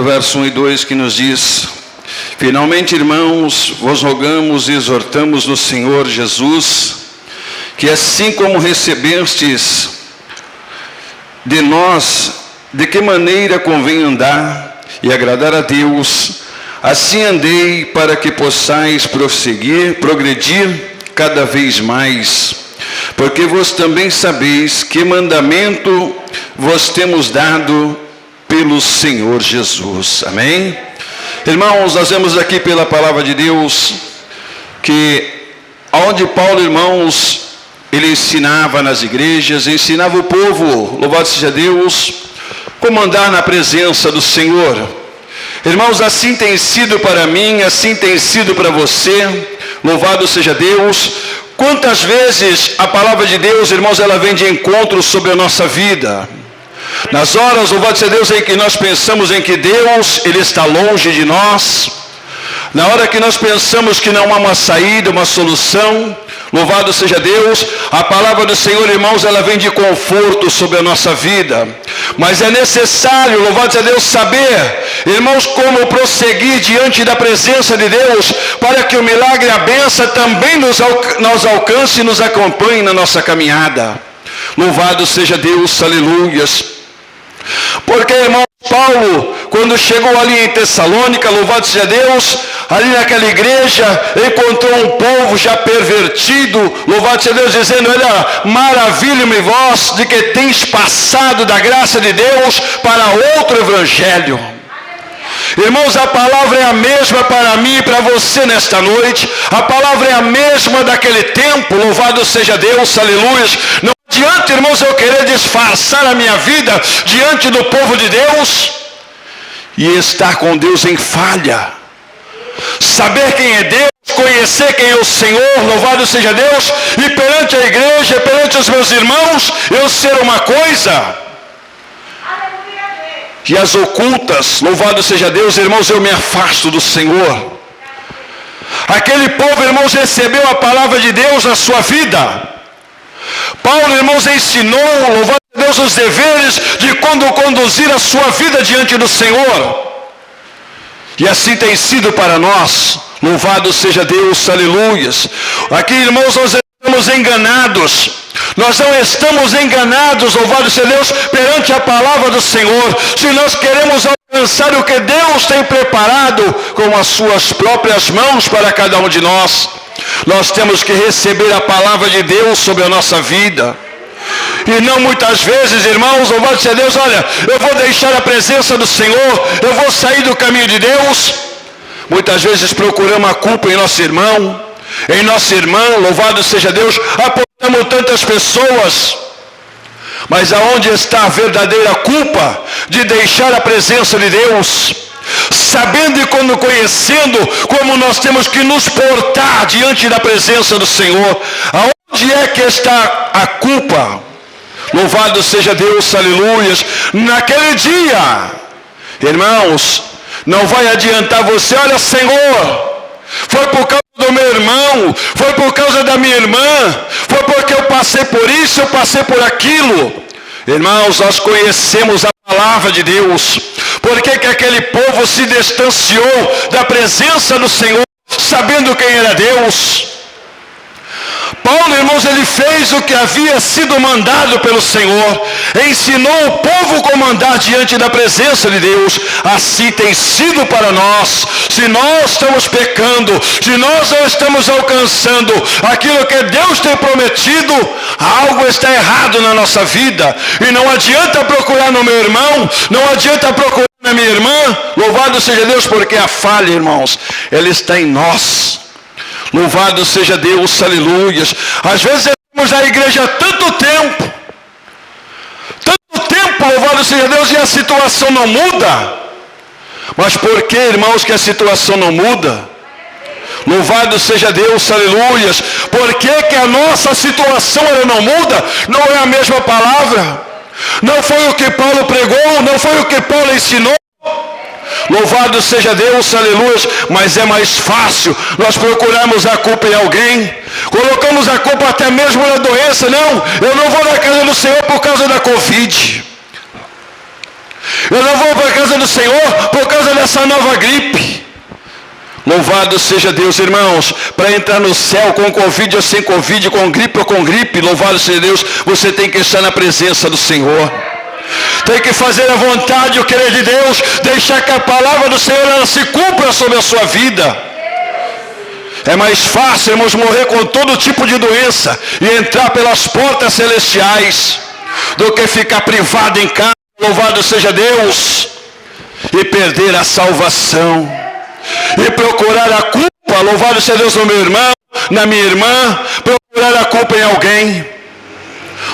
verso 1 e 2, que nos diz: finalmente, irmãos, vos rogamos e exortamos no Senhor Jesus, que assim como recebestes de nós, de que maneira convém andar e agradar a Deus, assim andei, para que possais progredir cada vez mais, porque vos também sabeis que mandamento vos temos dado pelo Senhor Jesus. Amém? Irmãos, nós vemos aqui pela palavra de Deus que onde Paulo, irmãos, ele ensinava nas igrejas, ensinava o povo, louvado seja Deus, como andar na presença do Senhor. Irmãos, assim tem sido para mim, assim tem sido para você, louvado seja Deus. Quantas vezes a palavra de Deus, irmãos, ela vem de encontro sobre a nossa vida. Nas horas, louvado seja Deus, em que nós pensamos em que Deus, ele está longe de nós. Na hora que nós pensamos que não há uma saída, uma solução, louvado seja Deus, a palavra do Senhor, irmãos, ela vem de conforto sobre a nossa vida. Mas é necessário, louvado seja Deus, saber, irmãos, como prosseguir diante da presença de Deus, para que o milagre e a bênção também nos alcance e nos acompanhe na nossa caminhada. Louvado seja Deus, aleluias. Porque, irmão, Paulo, quando chegou ali em Tessalônica, louvado seja Deus, ali naquela igreja, encontrou um povo já pervertido, louvado seja Deus, dizendo: olha, maravilho-me vós de que tens passado da graça de Deus para outro evangelho. Irmãos, a palavra é a mesma para mim e para você nesta noite. A palavra é a mesma daquele tempo, louvado seja Deus, aleluia. Não adianta, irmãos, eu querer disfarçar a minha vida diante do povo de Deus e estar com Deus em falha. Saber quem é Deus, conhecer quem é o Senhor, louvado seja Deus, e perante a igreja, perante os meus irmãos, eu ser uma coisa, e as ocultas, louvado seja Deus, irmãos, eu me afasto do Senhor. Aquele povo, irmãos, recebeu a palavra de Deus na sua vida. Paulo, irmãos, ensinou, louvado a Deus, os deveres de quando conduzir a sua vida diante do Senhor. E assim tem sido para nós, louvado seja Deus, aleluias. Aqui, irmãos, nós estamos enganados. Nós não estamos enganados, louvado seja Deus, perante a palavra do Senhor. Se nós queremos alcançar o que Deus tem preparado com as suas próprias mãos para cada um de nós, nós temos que receber a palavra de Deus sobre a nossa vida. E não muitas vezes, irmãos, louvado seja Deus, olha, eu vou deixar a presença do Senhor, eu vou sair do caminho de Deus. Muitas vezes procuramos a culpa em nosso irmão, em nossa irmã, louvado seja Deus, apontamos tantas pessoas. Mas aonde está a verdadeira culpa de deixar a presença de Deus? Sabendo e quando conhecendo como nós temos que nos portar diante da presença do Senhor. Aonde é que está a culpa? Louvado seja Deus, aleluias. Naquele dia, irmãos, não vai adiantar você, olha, Senhor, foi por causa do meu irmão, foi por causa da minha irmã, foi porque eu passei por isso, eu passei por aquilo. Irmãos, nós conhecemos a palavra de Deus. Por que que aquele povo se distanciou da presença do Senhor, sabendo quem era Deus? Paulo, irmãos, ele fez o que havia sido mandado pelo Senhor, ensinou o povo como andar diante da presença de Deus. Assim tem sido para nós. Se nós estamos pecando, se nós não estamos alcançando aquilo que Deus tem prometido, algo está errado na nossa vida. E não adianta procurar no meu irmão, não adianta procurar na minha irmã, louvado seja Deus, porque a falha, irmãos, ela está em nós. Louvado seja Deus, aleluias. Às vezes estamos na igreja há tanto tempo, louvado seja Deus, e a situação não muda. Mas por que, irmãos, que a situação não muda? Louvado seja Deus, aleluias. Por que que a nossa situação ela não muda? Não é a mesma palavra? Não foi o que Paulo pregou? Não foi o que Paulo ensinou? Louvado seja Deus, aleluia. Mas é mais fácil nós procurarmos a culpa em alguém. Colocamos a culpa até mesmo na doença. Não, eu não vou na casa do Senhor por causa da Covid. Eu não vou para a casa do Senhor por causa dessa nova gripe. Louvado seja Deus, irmãos. Para entrar no céu com Covid ou sem Covid, com gripe ou com gripe, louvado seja Deus, você tem que estar na presença do Senhor. Tem que fazer a vontade e o querer de Deus, deixar que a palavra do Senhor ela se cumpra sobre a sua vida. É mais fácil, irmãos, morrer com todo tipo de doença e entrar pelas portas celestiais do que ficar privado em casa, louvado seja Deus, e perder a salvação. E procurar a culpa, louvado seja Deus, no meu irmão, na minha irmã, procurar a culpa em alguém.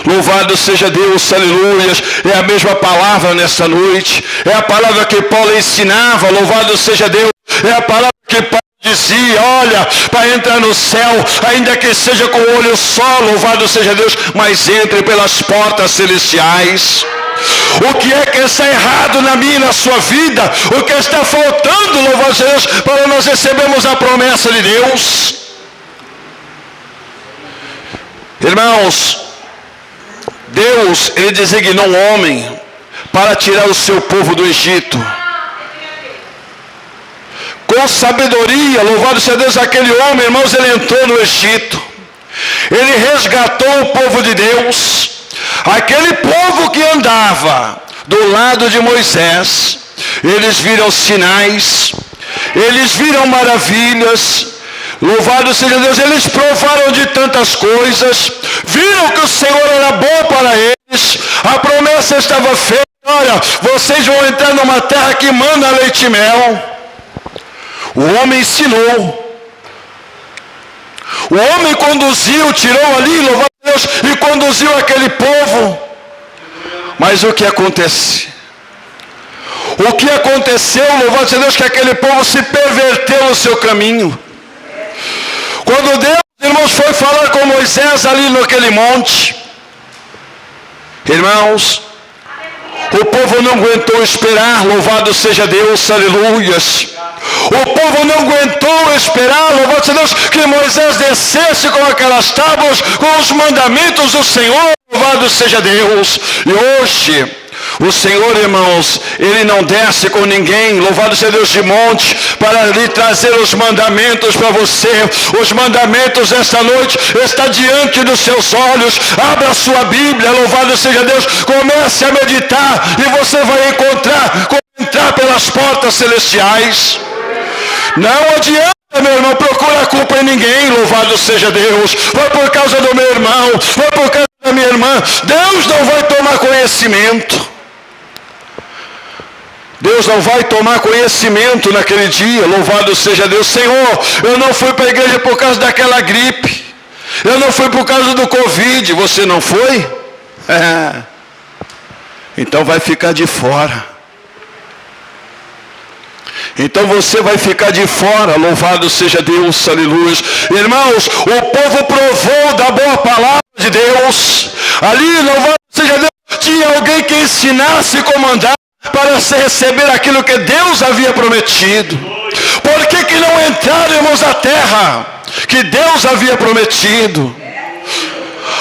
Louvado seja Deus, aleluias. É a mesma palavra nesta noite. É a palavra que Paulo ensinava, louvado seja Deus. É a palavra que Paulo dizia, olha, para entrar no céu, ainda que seja com o olho só, louvado seja Deus, mas entre pelas portas celestiais. O que é que está errado na minha e na sua vida? O que está faltando, louvado seja Deus, para nós recebermos a promessa de Deus? Irmãos, Deus, Ele designou um homem para tirar o seu povo do Egito. Com sabedoria, louvado seja Deus, aquele homem, irmãos, ele entrou no Egito. Ele resgatou o povo de Deus. Aquele povo que andava do lado de Moisés, eles viram sinais, eles viram maravilhas, louvado seja Deus, eles provaram de tantas coisas, viram que o Senhor era bom para eles, a promessa estava feita, olha, vocês vão entrar numa terra que manda leite e mel. O homem ensinou, o homem conduziu, tirou ali, louvado Deus, e conduziu aquele povo. Mas o que acontece? O que aconteceu, louvado seja Deus, que aquele povo se perverteu no seu caminho. Quando Deus, irmãos, foi falar com Moisés ali naquele monte, irmãos, o povo não aguentou esperar, louvado seja Deus, aleluias. O povo não aguentou esperar, louvado seja Deus, que Moisés descesse com aquelas tábuas, com os mandamentos do Senhor, louvado seja Deus. E hoje, o Senhor, irmãos, Ele não desce com ninguém, louvado seja Deus, de monte, para lhe trazer os mandamentos para você. Os mandamentos desta noite estão diante dos seus olhos. Abra a sua Bíblia, louvado seja Deus, comece a meditar e você vai encontrar como entrar pelas portas celestiais. Não adianta, meu irmão, procurar culpa em ninguém, louvado seja Deus. Foi por causa do meu irmão, foi por causa da minha irmã. Deus não vai tomar conhecimento. Deus não vai tomar conhecimento naquele dia, louvado seja Deus. Senhor, eu não fui para a igreja por causa daquela gripe. Eu não fui por causa do Covid. Você não foi? Então vai ficar de fora. Então você vai ficar de fora, louvado seja Deus, aleluia. Irmãos, o povo provou da boa palavra de Deus. Ali, louvado seja Deus, tinha alguém que ensinasse e comandar para se receber aquilo que Deus havia prometido. Por que não entraram, irmãos, na terra que Deus havia prometido?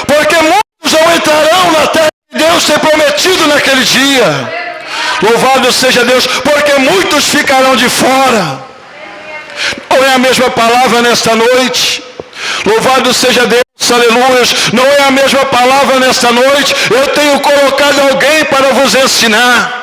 Porque muitos não entrarão na terra que Deus tem prometido naquele dia. Louvado seja Deus, porque muitos ficarão de fora. Não é a mesma palavra nesta noite? Louvado seja Deus, aleluia. Não é a mesma palavra nesta noite? Eu tenho colocado alguém para vos ensinar.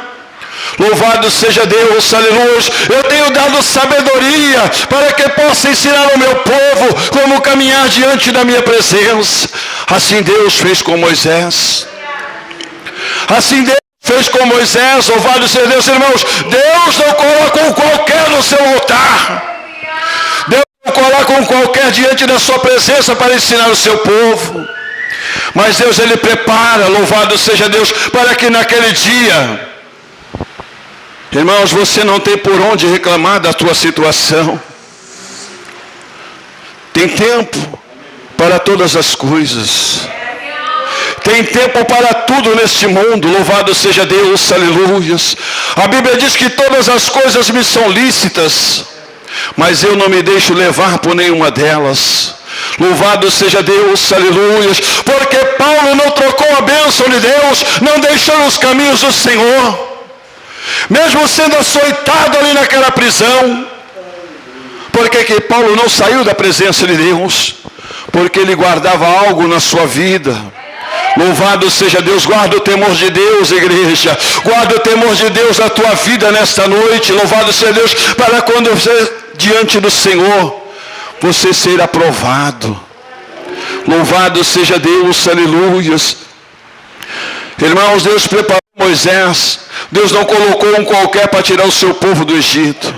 Louvado seja Deus, aleluia. Eu tenho dado sabedoria para que possa ensinar ao meu povo como caminhar diante da minha presença. Assim Deus fez com Moisés. Assim Deus fez com Moisés, louvado seja Deus, irmãos. Deus não coloca um qualquer no seu altar. Deus não coloca um qualquer diante da sua presença para ensinar o seu povo. Mas Deus, Ele prepara, louvado seja Deus, para que naquele dia, irmãos, você não tem por onde reclamar da tua situação. Tem tempo para todas as coisas. Tem tempo para tudo neste mundo, louvado seja Deus, aleluias. A Bíblia diz que todas as coisas me são lícitas, mas eu não me deixo levar por nenhuma delas. Louvado seja Deus, aleluias. Porque Paulo não trocou a bênção de Deus, não deixou os caminhos do Senhor. mesmo sendo açoitado ali naquela prisão. Por que Paulo não saiu da presença de Deus? Porque ele guardava algo na sua vida. Louvado seja Deus. Guarda o temor de Deus, igreja. Guarda o temor de Deus na tua vida nesta noite. Louvado seja Deus, para quando você diante do Senhor, você ser aprovado. Louvado seja Deus, aleluias. Irmãos, Deus preparou Moisés. Deus não colocou um qualquer para tirar o seu povo do Egito.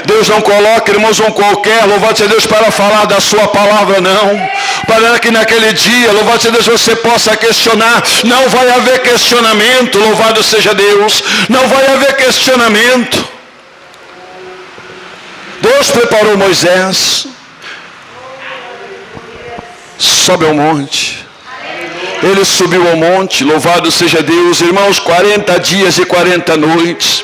Deus não coloca, irmãos, um qualquer, louvado seja Deus, para falar da sua palavra, não. Para que naquele dia, louvado seja Deus, você possa questionar. Não vai haver questionamento, louvado seja Deus. Não vai haver questionamento. Deus preparou Moisés. Sobe ao monte. Ele subiu ao monte, louvado seja Deus, irmãos, 40 dias e 40 noites.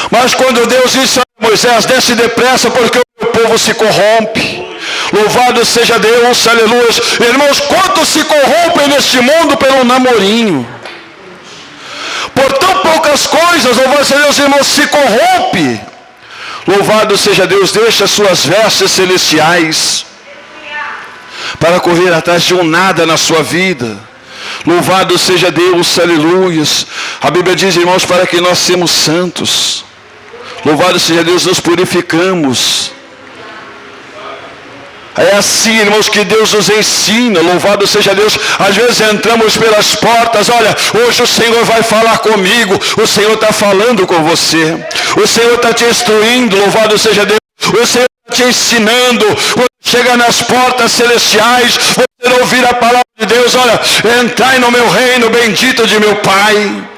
Mas quando Deus disse a Moisés, desce depressa, porque o meu povo se corrompe. Louvado seja Deus, aleluia. Irmãos, quantos se corrompem neste mundo pelo namorinho? Por tão poucas coisas, louvado seja Deus, irmãos, se corrompe. Louvado seja Deus, deixa suas vestes celestiais para correr atrás de um nada na sua vida. Louvado seja Deus, aleluias. A Bíblia diz, irmãos, para que nós sejamos santos. Louvado seja Deus, nos purificamos. É assim, irmãos, que Deus nos ensina. Louvado seja Deus. Às vezes entramos pelas portas. Olha, hoje o Senhor vai falar comigo. O Senhor está falando com você. O Senhor está te instruindo. Louvado seja Deus. O Senhor está te ensinando. Quando chega nas portas celestiais, você ouvir a palavra de Deus. Olha, entrai no meu reino, bendito de meu Pai.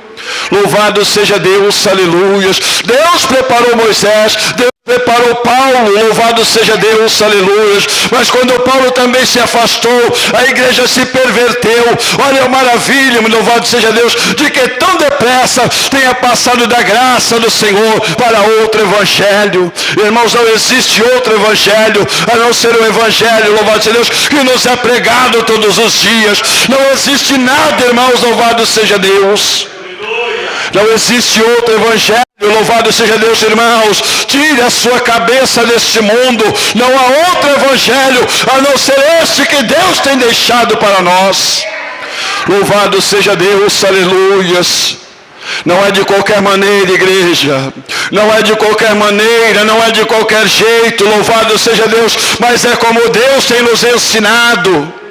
Louvado seja Deus, aleluia. Deus preparou Moisés, Deus preparou Paulo, louvado seja Deus, aleluia. Mas quando Paulo também se afastou, a igreja se perverteu. Olha a maravilha, louvado seja Deus, de que tão depressa tenha passado da graça do Senhor para outro evangelho. Irmãos, não existe outro evangelho a não ser o evangelho, louvado seja Deus, que nos é pregado todos os dias. Não existe nada, irmãos, louvado seja Deus. Não existe outro evangelho, louvado seja Deus, irmãos. Tire a sua cabeça deste mundo. Não há outro evangelho a não ser este que Deus tem deixado para nós. Louvado seja Deus, aleluias. Não é de qualquer maneira, igreja. Não é de qualquer maneira, não é de qualquer jeito, louvado seja Deus. Mas é como Deus tem nos ensinado.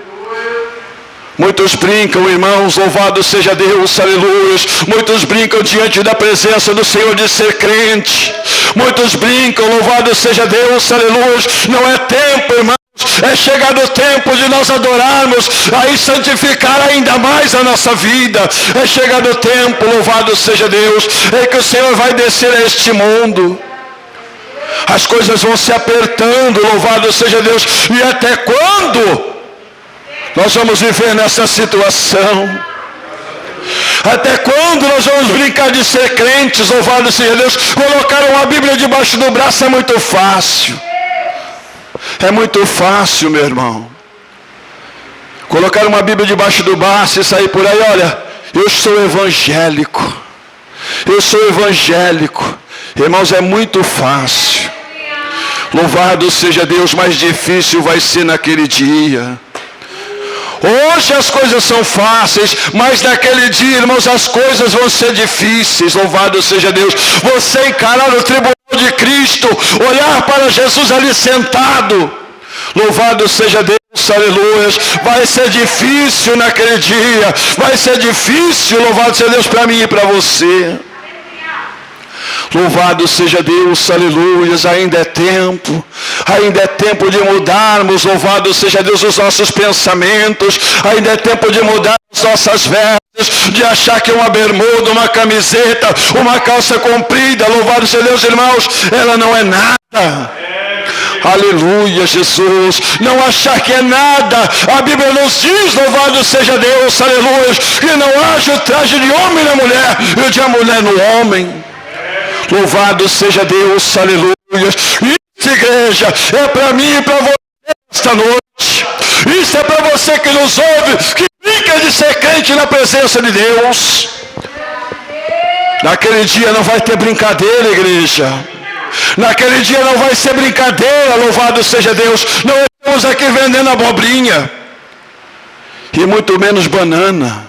Muitos brincam, irmãos, louvado seja Deus, aleluia. Muitos brincam diante da presença do Senhor de ser crente. Muitos brincam, louvado seja Deus, aleluia. Não é tempo, irmãos, é chegado o tempo de nós adorarmos, aí santificar ainda mais a nossa vida. É chegado o tempo, louvado seja Deus, é que o Senhor vai descer a este mundo. As coisas vão se apertando, louvado seja Deus. E até quando nós vamos viver nessa situação? Até quando nós vamos brincar de ser crentes? Louvado seja Deus. Colocar uma Bíblia debaixo do braço é muito fácil. É muito fácil, meu irmão. Colocar uma Bíblia debaixo do braço e sair por aí. Olha, eu sou evangélico. Eu sou evangélico. Irmãos, é muito fácil. Louvado seja Deus. Mais difícil vai ser naquele dia. Hoje as coisas são fáceis, mas naquele dia, irmãos, as coisas vão ser difíceis. Louvado seja Deus. Você encarar o tribunal de Cristo, olhar para Jesus ali sentado. Louvado seja Deus, aleluia. Vai ser difícil naquele dia. Vai ser difícil, louvado seja Deus, para mim e para você. Louvado seja Deus, aleluia. Ainda é tempo de mudarmos, louvado seja Deus, os nossos pensamentos. Ainda é tempo de mudar as nossas vestes, de achar que uma bermuda, uma camiseta, uma calça comprida, louvado seja Deus, irmãos, ela não é nada. Aleluia, Jesus. Não achar que é nada. A Bíblia nos diz, louvado seja Deus, aleluia, que não haja o traje de homem na mulher e o de a mulher no homem. Louvado seja Deus, aleluia. Isso, igreja, é para mim e para você esta noite. Isso é para você que nos ouve, que brinca de ser crente na presença de Deus. Naquele dia não vai ter brincadeira, igreja. Naquele dia não vai ser brincadeira, louvado seja Deus. Não estamos aqui vendendo abobrinha. E muito menos banana.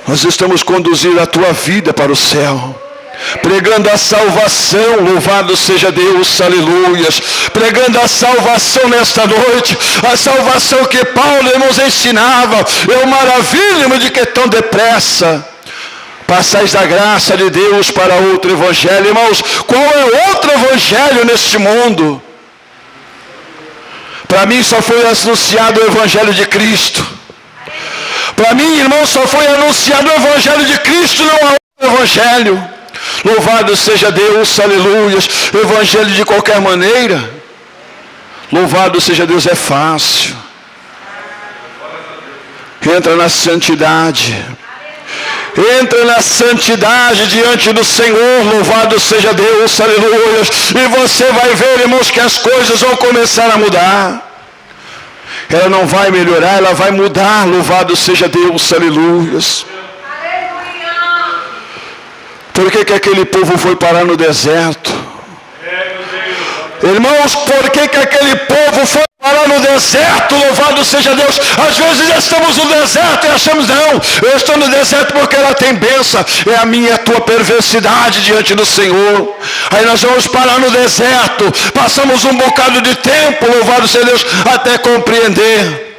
Nós estamos conduzindo a tua vida para o céu. Pregando a salvação, louvado seja Deus, aleluias. Pregando a salvação nesta noite, a salvação que Paulo nos ensinava. Eu maravilho-me de que tão depressa passais da graça de Deus para outro evangelho. Irmãos, qual é outro evangelho neste mundo? Para mim só foi anunciado o evangelho de Cristo. Para mim, irmão, só foi anunciado o evangelho de Cristo, não há outro evangelho. Louvado seja Deus, aleluias. Evangelho de qualquer maneira, louvado seja Deus, é fácil. Entra na santidade. Entra na santidade diante do Senhor, louvado seja Deus, aleluias. E você vai ver, irmãos, que as coisas vão começar a mudar. Ela não vai melhorar, ela vai mudar, louvado seja Deus, aleluias. Por que aquele povo foi parar no deserto? Irmãos, por que aquele povo foi parar no deserto? Louvado seja Deus. Às vezes estamos no deserto e achamos, não, eu estou no deserto porque ela tem bênção. É a minha e a tua perversidade diante do Senhor. Aí nós vamos parar no deserto, passamos um bocado de tempo, louvado seja Deus, até compreender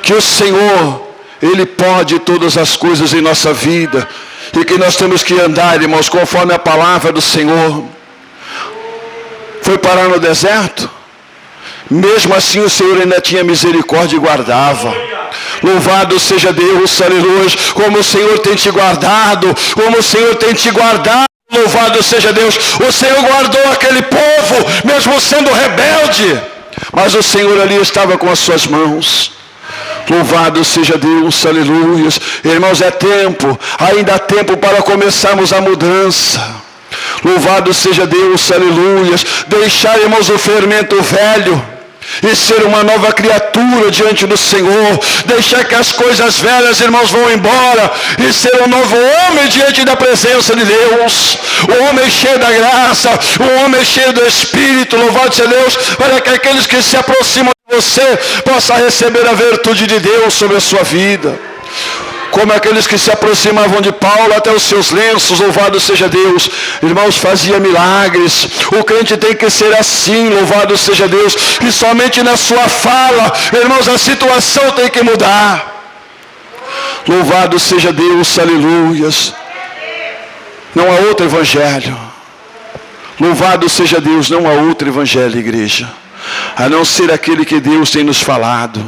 que o Senhor, Ele pode todas as coisas em nossa vida. E que nós temos que andar, irmãos, conforme a palavra do Senhor. Foi parar no deserto? Mesmo assim o Senhor ainda tinha misericórdia e guardava. Louvado seja Deus, aleluia. Como o Senhor tem te guardado, como o Senhor tem te guardado. Louvado seja Deus. O Senhor guardou aquele povo, mesmo sendo rebelde. Mas o Senhor ali estava com as suas mãos. Louvado seja Deus, aleluia. Irmãos, é tempo, ainda há tempo para começarmos a mudança. Louvado seja Deus, aleluia. Deixar, irmãos, o fermento velho e ser uma nova criatura diante do Senhor. Deixar que as coisas velhas, irmãos, vão embora e ser um novo homem diante da presença de Deus. Um homem cheio da graça, um homem cheio do Espírito. Louvado seja Deus, para que aqueles que se aproximam você possa receber a virtude de Deus sobre a sua vida. Como aqueles que se aproximavam de Paulo até os seus lenços, louvado seja Deus. Irmãos, fazia milagres. O crente tem que ser assim, louvado seja Deus. E somente na sua fala, irmãos, a situação tem que mudar. Louvado seja Deus, aleluias. Não há outro evangelho. Louvado seja Deus, não há outro evangelho, igreja. A não ser aquele que Deus tem nos falado.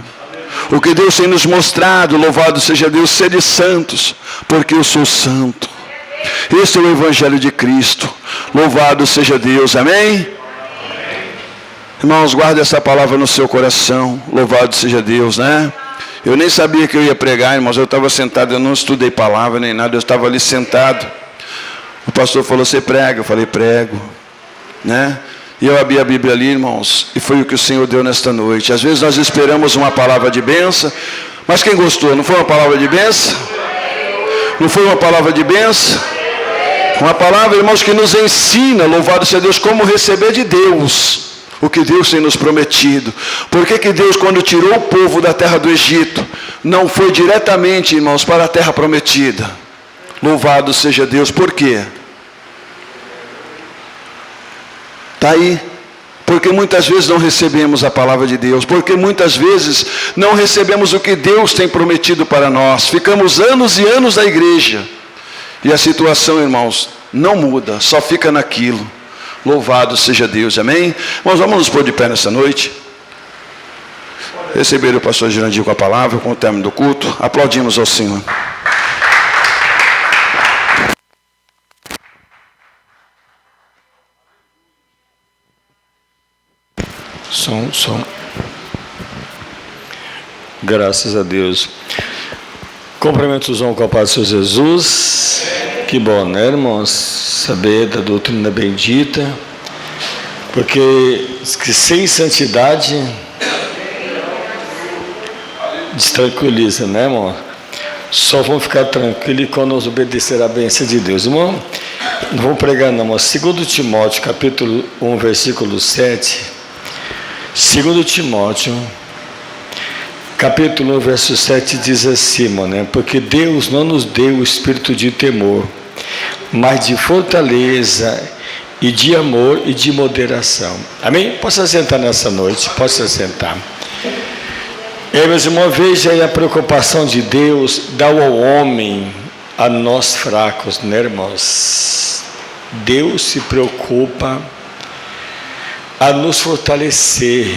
O que Deus tem nos mostrado, louvado seja Deus, sede santos, porque eu sou santo. Esse é o Evangelho de Cristo. Louvado seja Deus, amém? Irmãos, guarde essa palavra no seu coração. Louvado seja Deus, né? Eu nem sabia que eu ia pregar, irmãos. Eu estava sentado, eu não estudei palavra nem nada. Eu estava ali sentado. O pastor falou, você prega? Eu falei, prego, né? E eu abri a Bíblia ali, irmãos, e foi o que o Senhor deu nesta noite. Às vezes nós esperamos uma palavra de bênção, mas quem gostou? Não foi uma palavra de bênção? Não foi uma palavra de bênção? Uma palavra, irmãos, que nos ensina, louvado seja Deus, como receber de Deus o que Deus tem nos prometido. Por que Deus, quando tirou o povo da terra do Egito, não foi diretamente, irmãos, para a terra prometida? Louvado seja Deus. Por quê? Está aí. Porque muitas vezes não recebemos a palavra de Deus. Porque muitas vezes não recebemos o que Deus tem prometido para nós. Ficamos anos e anos na igreja. E a situação, irmãos, não muda. Só fica naquilo. Louvado seja Deus. Amém? Irmãos, vamos nos pôr de pé nessa noite. Receber o pastor Girandir com a palavra, com o término do culto. Aplaudimos ao Senhor. Som. Graças a Deus. Cumprimento os homens com a paz do Senhor Jesus. Que bom, né, irmãos? Saber da doutrina bendita. Porque que sem santidade destranquiliza, né, irmão? Só vão ficar tranquilos quando nós obedecer a bênção de Deus. Irmão, não vou pregar não, mas 2 Timóteo, capítulo 1, versículo 7. 2 Timóteo, capítulo 1, verso 7 diz assim, né? Porque Deus não nos deu o espírito de temor, mas de fortaleza e de amor e de moderação. Amém? Posso assentar nessa noite? Posso assentar. Meus irmãos, veja aí a preocupação de Deus dá ao homem, a nós fracos, né, irmãos? Deus se preocupa a nos fortalecer.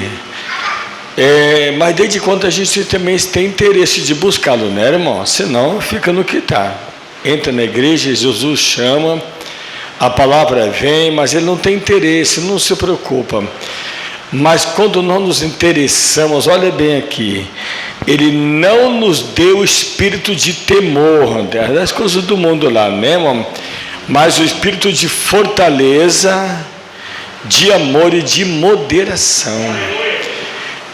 Mas desde quando a gente também tem interesse de buscá-lo, né, irmão? Senão fica no que está. Entra na igreja, Jesus chama, a palavra vem, mas ele não tem interesse, não se preocupa. Mas quando nós nos interessamos, olha bem aqui, ele não nos deu o espírito de temor, das coisas do mundo lá mesmo, mas o espírito de fortaleza, de amor e de moderação.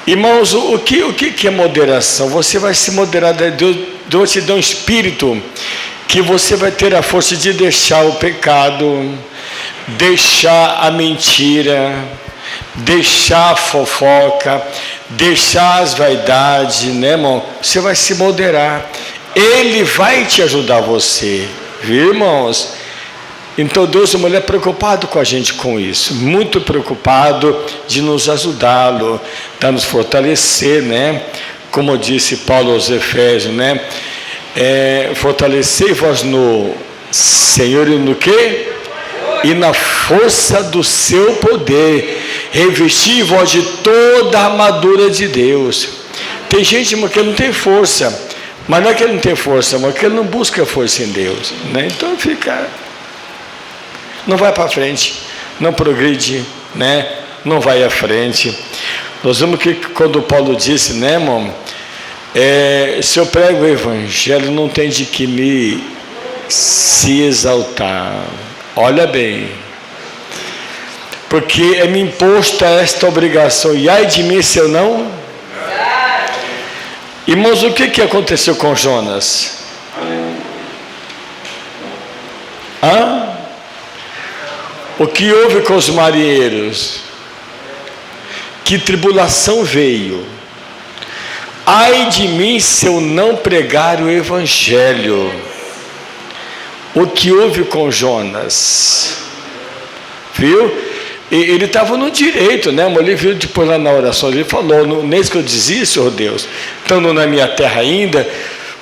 Irmãos, o que é moderação? Você vai se moderar, Deus te dá um espírito que você vai ter a força de deixar o pecado, deixar a mentira, deixar a fofoca, deixar as vaidades, né, irmão? Você vai se moderar. Ele vai te ajudar você, viu, irmãos? Então Deus é preocupado com a gente com isso, muito preocupado de nos ajudá-lo, de nos fortalecer, né? Como disse Paulo aos Efésios, né? Fortalecei-vos no Senhor e no quê? E na força do seu poder, revesti-vos de toda a armadura de Deus. Tem gente, irmão, que não tem força, mas não é que ele não tem força, mas que ele não busca força em Deus, né? Então não vai para frente, não progride, né? Não vai à frente. Nós vemos que quando Paulo disse, né, irmão? Se eu prego o evangelho, não tem de que me se exaltar. Olha bem, porque é-me imposta esta obrigação, e ai de mim se eu não. Irmãos, o que aconteceu com Jonas? O que houve com os marinheiros? Que tribulação veio? Ai de mim se eu não pregar o evangelho. O que houve com Jonas? Viu? Ele estava no direito, né? Ele viu depois lá na oração, ele falou, nem isso que eu dizia, Senhor Deus, estando na minha terra ainda,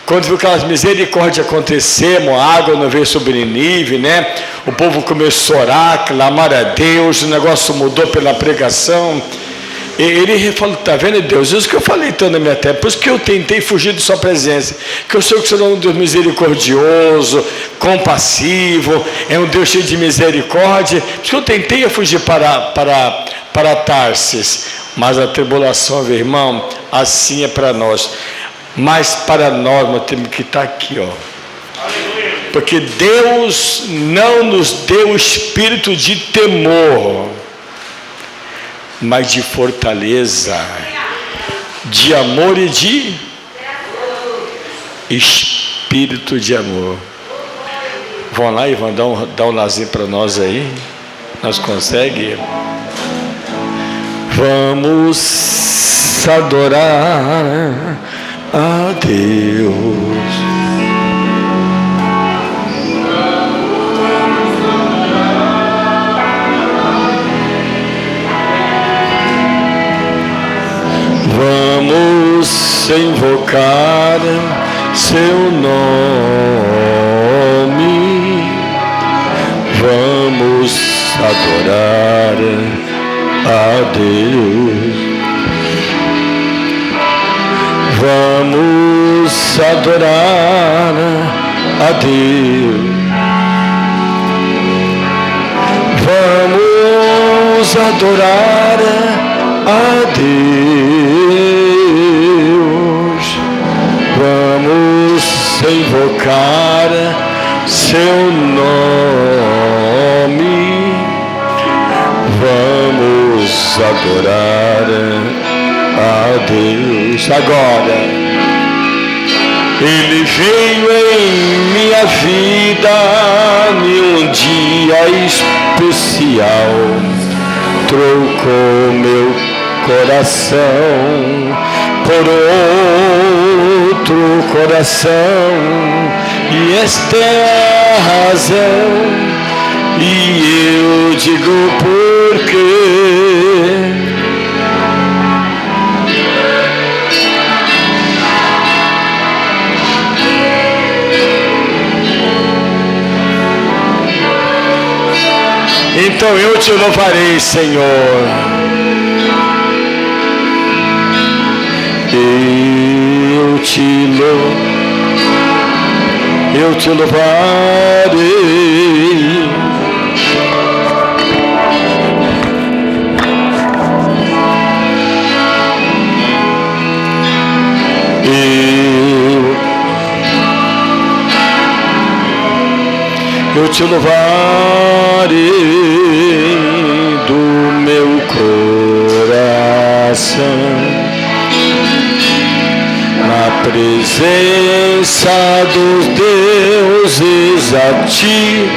quando viu aquelas misericórdias acontecer, a água não veio sobre Nínive, né? O povo começou a orar, clamar a Deus, o negócio mudou pela pregação. Ele falou, está vendo, Deus, isso que eu falei tanto na minha terra, por isso que eu tentei fugir de sua presença, que eu sei que o Senhor é um Deus misericordioso, compassivo, é um Deus cheio de misericórdia, por isso que eu tentei fugir para Tarsis, mas a tribulação, meu irmão, assim é para nós, mas para nós temos que estar aqui, ó, porque Deus não nos deu o espírito de temor, mas de fortaleza, de amor e de espírito de amor. Vão lá e vão dar um lazinho para nós aí. Nós conseguimos? Vamos adorar a Deus. Vamos invocar seu nome, vamos adorar a Deus, vamos adorar a Deus, vamos adorar a Deus, vamos invocar seu nome, vamos adorar a Deus. Agora Ele veio em minha vida em um dia especial, trocou meu coração por outro coração, e esta é a razão, e eu digo por quê. Então eu te louvarei, Senhor. Eu te louvarei. Eu te louvarei do meu coração, na presença dos deuses a ti.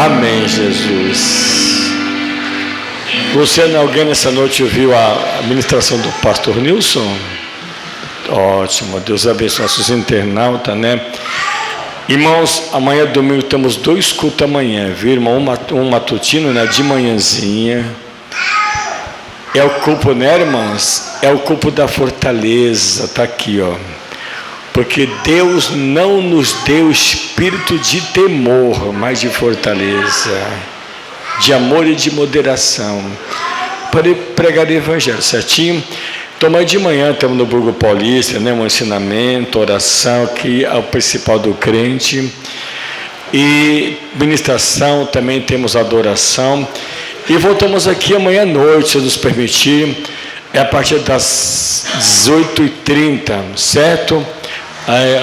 Amém, Jesus. Luciano, alguém nessa noite ouviu a ministração do pastor Nilson? Ótimo, Deus abençoe nossos internautas, né? Irmãos, amanhã domingo temos 2 cultos amanhã, viu, irmão? Um matutino, né, de manhãzinha. É o culto, né, irmãos? É o culto da fortaleza, tá aqui, ó. Porque Deus não nos deu espírito de temor, mas de fortaleza, de amor e de moderação, para pregar o evangelho, certinho? Então, amanhã de manhã estamos no Burgo Paulista, né, um ensinamento, oração, que é o principal do crente, e ministração, também temos adoração, e voltamos aqui amanhã à noite, se nos permitir, é a partir das 18h30, certo?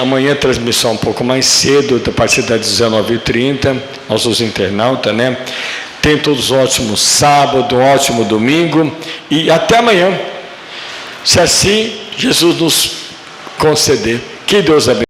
Amanhã a transmissão um pouco mais cedo, a partir das 19h30, nossos internautas, né? Tem todos ótimos sábado, um ótimo domingo, e até amanhã, se assim Jesus nos conceder. Que Deus abençoe.